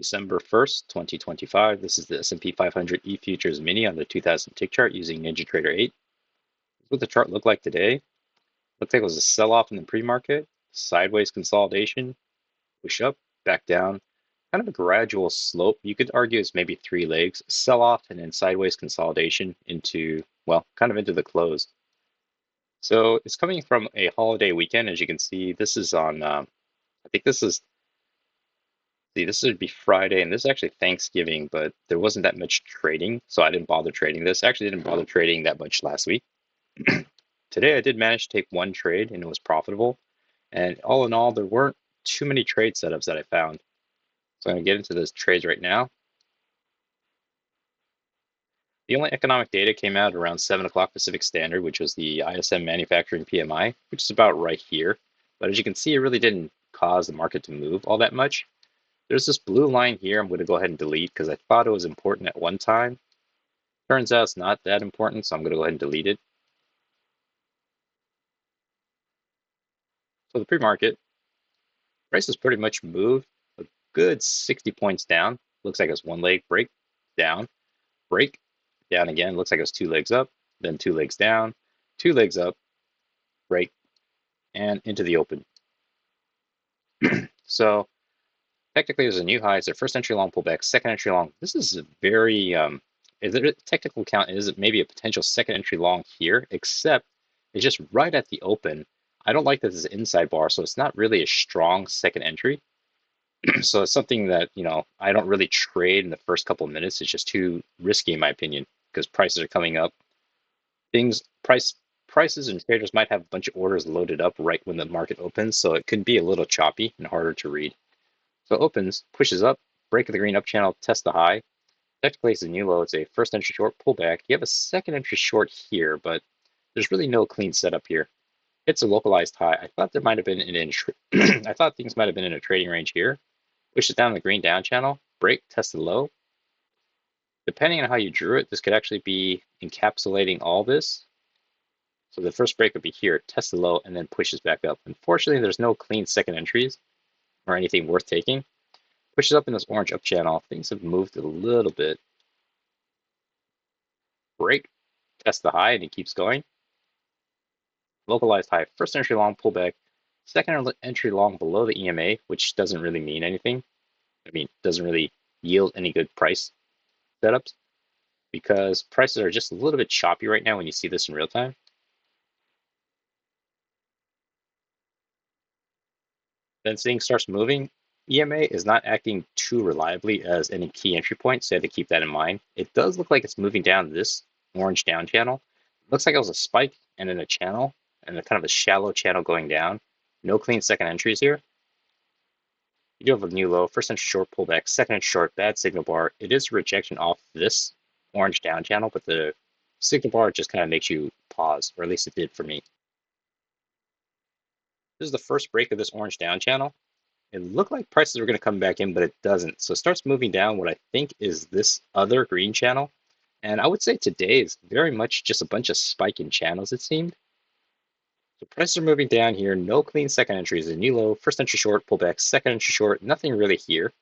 December 1st, 2025. This is the S&P 500 E-Futures Mini on the 2000 tick chart using NinjaTrader 8. What the chart looked like today. Looks like it was a sell-off in the pre-market, sideways consolidation, push up, back down, kind of a gradual slope. You could argue it's maybe three legs, sell-off and then sideways consolidation into, well, kind of into the close. So it's coming from a holiday weekend. As you can see, this is on, I think this would be Friday, and this is actually Thanksgiving, but there wasn't that much trading, so I didn't bother trading this. I actually didn't bother trading that much last week. Today I did manage to take one trade, and it was profitable. And all in all, there weren't too many trade setups that I found. So I'm going to get into those trades right now. The only economic data came out around 7 o'clock Pacific Standard, which was the ISM Manufacturing PMI, which is about right here. But as you can see, it really didn't cause the market to move all that much. There's this blue line here I'm going to go ahead and delete because I thought it was important at one time. Turns out it's not that important, so I'm going to go ahead and delete it. So the pre-market, price has pretty much moved a good 60 points down. Looks like it's one leg break, down, break, down again. Looks like it's two legs up, then two legs down, two legs up, break, and into the open. So technically there's a new high. It's their first entry long pullback, second entry long. This is a very, the technical count is maybe a potential second entry long here, except it's just right at the open. I don't like that this is inside bar, so it's not really a strong second entry. So it's something that, I don't really trade in the first couple of minutes. It's just too risky in my opinion because prices are coming up. Prices and traders might have a bunch of orders loaded up right when the market opens, so it could be a little choppy and harder to read. So it opens, pushes up, break of the green up channel, test the high. Technically it's a new low, it's a first entry short pullback. You have a second entry short here, but there's really no clean setup here. It's a localized high. I thought there might have been I thought things might have been in a trading range here. Pushes down the green down channel, break, test the low. Depending on how you drew it, this could actually be encapsulating all this. So the first break would be here, test the low, and then pushes back up. Unfortunately, there's no clean second entries or anything worth taking. Pushes up in this orange up channel. Things have moved a little bit. Break, test the high, and it keeps going. Localized high, first entry long pullback, second entry long below the EMA, which doesn't really mean anything. Doesn't really yield any good price setups because prices are just a little bit choppy right now when you see this in real time. Then things starts moving. EMA is not acting too reliably as any key entry point, so you have to keep that in mind. It does look like it's moving down this orange down channel. It looks like it was a spike and then a channel and a kind of a shallow channel going down. No clean second entries here. You do have a new low, first entry short pullback, second entry short, bad signal bar. It is a rejection off this orange down channel, but the signal bar just kind of makes you pause, or at least it did for me. This is the first break of this orange down channel. It looked like prices were going to come back in, but it doesn't. So it starts moving down what I think is this other green channel. And I would say today is very much just a bunch of spiking channels, it seemed. So prices are moving down here. No clean second entries. A new low, first entry short, pullback, second entry short. Nothing really here.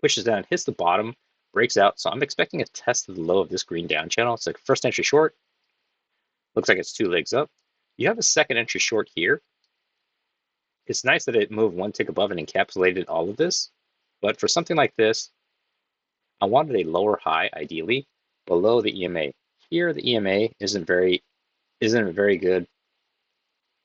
Pushes down, hits the bottom, breaks out. So I'm expecting a test of the low of this green down channel. It's like first entry short. Looks like it's two legs up. You have a second entry short here. It's nice that it moved one tick above and encapsulated all of this. But for something like this, I wanted a lower high, ideally, below the EMA. Here, the EMA isn't very good.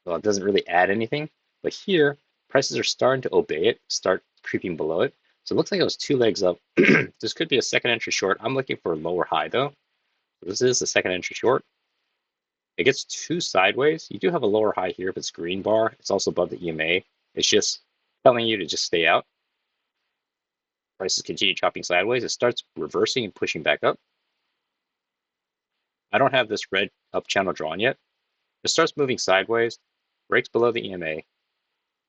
Well, it doesn't really add anything. But here, prices are starting to obey it, start creeping below it. So it looks like it was two legs up. This could be a second entry short. I'm looking for a lower high, though. So this is the second entry short. It gets two sideways. You do have a lower high here if it's green bar. It's also above the EMA. It's just telling you to just stay out. Prices continue chopping sideways. It starts reversing and pushing back up. I don't have this red up channel drawn yet. It starts moving sideways, breaks below the EMA.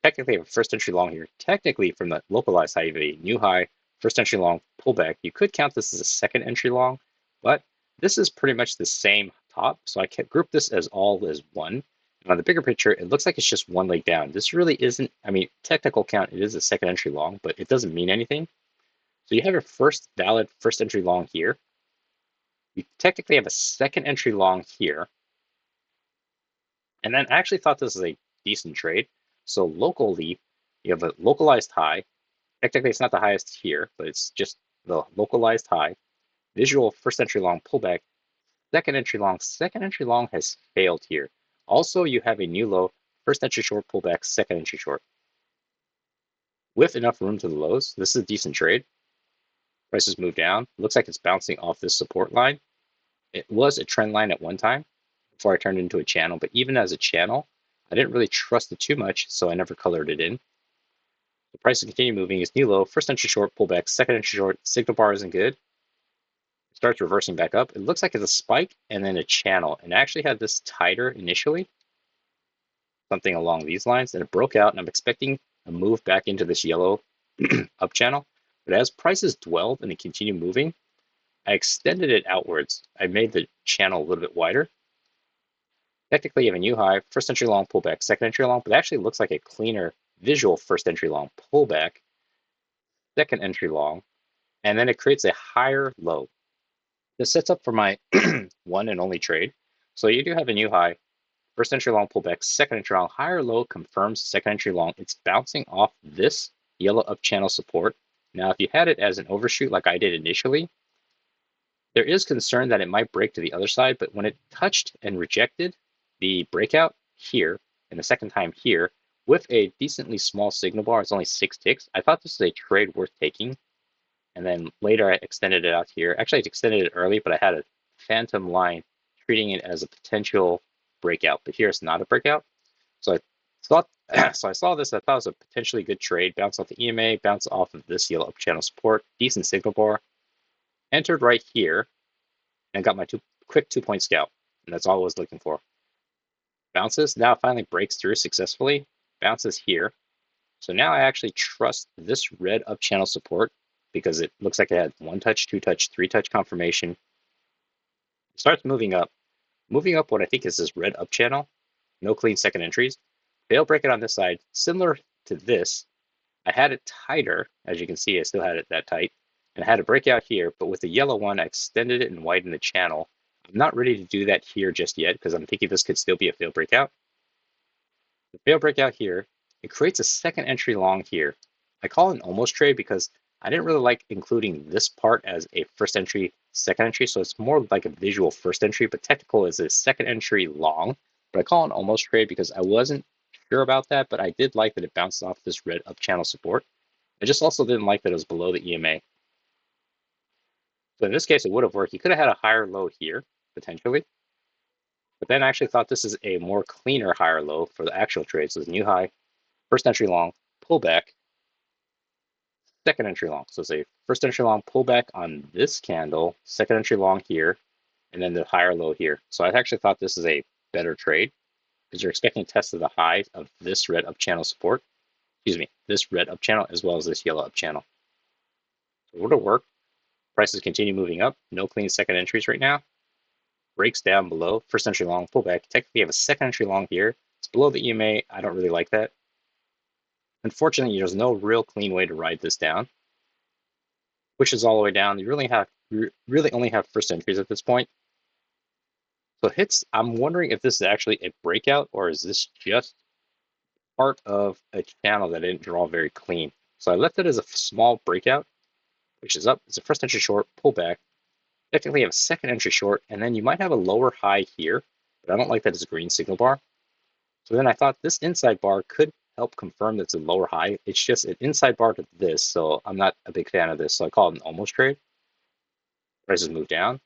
Technically, I have a first entry long here. Technically, from the localized high, you have a new high, first entry long pullback. You could count this as a second entry long, but this is pretty much the same top. So I can group this as all as one. And on the bigger picture, it looks like it's just one leg down. This really isn't, technical count, it is a second entry long, but it doesn't mean anything. So you have your first valid first entry long here. You technically have a second entry long here. And then I actually thought this was a decent trade. So locally, you have a localized high. Technically, it's not the highest here, but it's just the localized high. Visual first entry long pullback, second entry long. Second entry long has failed here. Also, you have a new low, first entry short pullback, second entry short. With enough room to the lows, this is a decent trade. Prices move down. Looks like it's bouncing off this support line. It was a trend line at one time before I turned it into a channel, but even as a channel, I didn't really trust it too much, so I never colored it in. The price will continue moving. Is new low, first entry short pullback, second entry short, signal bar isn't good. It starts reversing back up. It looks like it's a spike and then a channel. And I actually had this tighter initially, something along these lines, and it broke out, and I'm expecting a move back into this yellow up channel. But as prices dwelled and it continued moving, I extended it outwards. I made the channel a little bit wider. Technically, you have a new high, first entry long pullback, second entry long, but it actually looks like a cleaner visual first entry long pullback, second entry long, and then it creates a higher low. This sets up for my one and only trade. So you do have a new high, first entry long pullback, second entry long, higher low confirms second entry long. It's bouncing off this yellow up channel support. Now, if you had it as an overshoot like I did initially, there is concern that it might break to the other side, but when it touched and rejected the breakout here and the second time here with a decently small signal bar, it's only 6 ticks, I thought this was a trade worth taking. And then later I extended it out here. Actually, I extended it early, but I had a phantom line treating it as a potential breakout. But here it's not a breakout. So I thought, so I saw this. I thought it was a potentially good trade. Bounce off the EMA, bounce off of this yellow up channel support, decent signal bar. Entered right here and got my quick 2-point scalp. And that's all I was looking for. Bounces. Now it finally breaks through successfully. Bounces here. So now I actually trust this red up channel support because it looks like it had 1 touch, 2 touch, 3 touch confirmation. It starts moving up. Moving up what I think is this red up channel. No clean second entries. Fail break it on this side. Similar to this, I had it tighter. As you can see, I still had it that tight. And I had a breakout here, but with the yellow one, I extended it and widened the channel. I'm not ready to do that here just yet because I'm thinking this could still be a fail breakout. The fail breakout here, it creates a second entry long here. I call it an almost trade because I didn't really like including this part as a first entry, second entry. So it's more like a visual first entry, but technical is a second entry long. But I call it an almost trade because I wasn't sure about that, but I did like that it bounced off this red up channel support. I just also didn't like that it was below the EMA. So in this case, it would have worked. You could have had a higher low here, potentially. But then I actually thought this is a more cleaner higher low for the actual trade. So it's new high, first entry long, pullback, second entry long. So it's a first entry long pullback on this candle, second entry long here, and then the higher low here. So I actually thought this is a better trade because you're expecting a test of the high of this red up channel support. Excuse me, this red up channel as well as this yellow up channel. So it would have worked. Prices continue moving up. No clean second entries right now. Breaks down below. First entry long pullback. Technically, you have a second entry long here. It's below the EMA. I don't really like that. Unfortunately, there's no real clean way to ride this down. Pushes all the way down. You really only have first entries at this point. So hits, I'm wondering if this is actually a breakout or is this just part of a channel that didn't draw very clean. So I left it as a small breakout, which is up. It's a first entry short, pullback. Technically you have a second entry short, and then you might have a lower high here, but I don't like that as a green signal bar. So then I thought this inside bar could help confirm that it's a lower high. It's just an inside bar to this, so I'm not a big fan of this. So I call it an almost trade. Prices move down.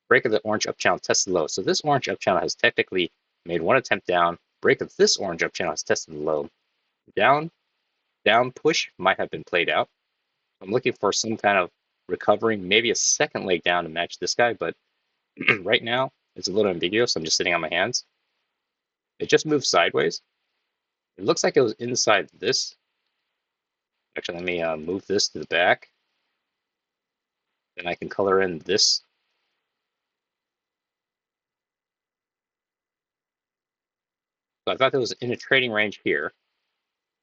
Break of the orange up channel tested low. So this orange up channel has technically made one attempt down. Break of this orange up channel has tested low. Down, down push might have been played out. I'm looking for some kind of recovering, maybe a second leg down to match this guy, but right now it's a little ambiguous. I'm just sitting on my hands. It just moved sideways. It looks like it was inside this. Actually, let me move this to the back. Then I can color in this. So I thought it was in a trading range here,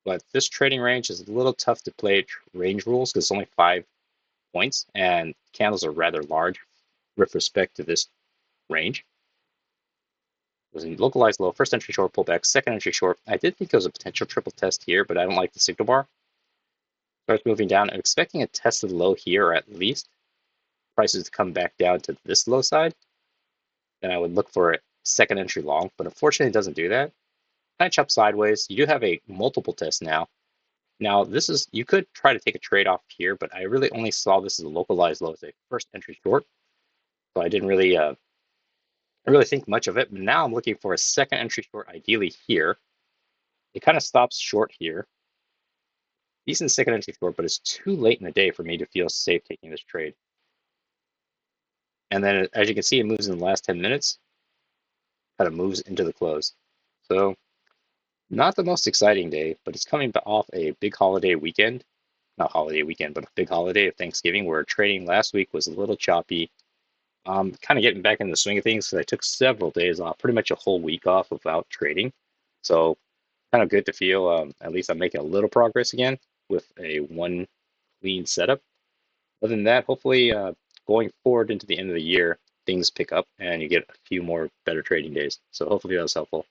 but this trading range is a little tough to play range rules because it's only 5 points, and candles are rather large with respect to this range. It was a localized low, first entry short pullback, second entry short. I did think it was a potential triple test here, but I don't like the signal bar. Starts moving down. I'm expecting a test of the low here, or at least prices to come back down to this low side. Then I would look for a second entry long, but unfortunately it doesn't do that. Kind of chop sideways. You do have a multiple test now. Now this is, you could try to take a trade off here, but I really only saw this as a localized low, as a first entry short. So I didn't really think much of it. But now I'm looking for a second entry short, ideally here. It kind of stops short here. Decent second entry short, but it's too late in the day for me to feel safe taking this trade. And then as you can see, it moves in the last 10 minutes, kind of moves into the close. So not the most exciting day, but it's coming off a big holiday weekend. Not holiday weekend, but a big holiday of Thanksgiving, where trading last week was a little choppy. Kind of getting back in the swing of things because I took several days off, pretty much a whole week off without trading. So kind of good to feel at least I'm making a little progress again with a one clean setup. Other than that, hopefully going forward into the end of the year, things pick up and you get a few more better trading days. So hopefully that was helpful.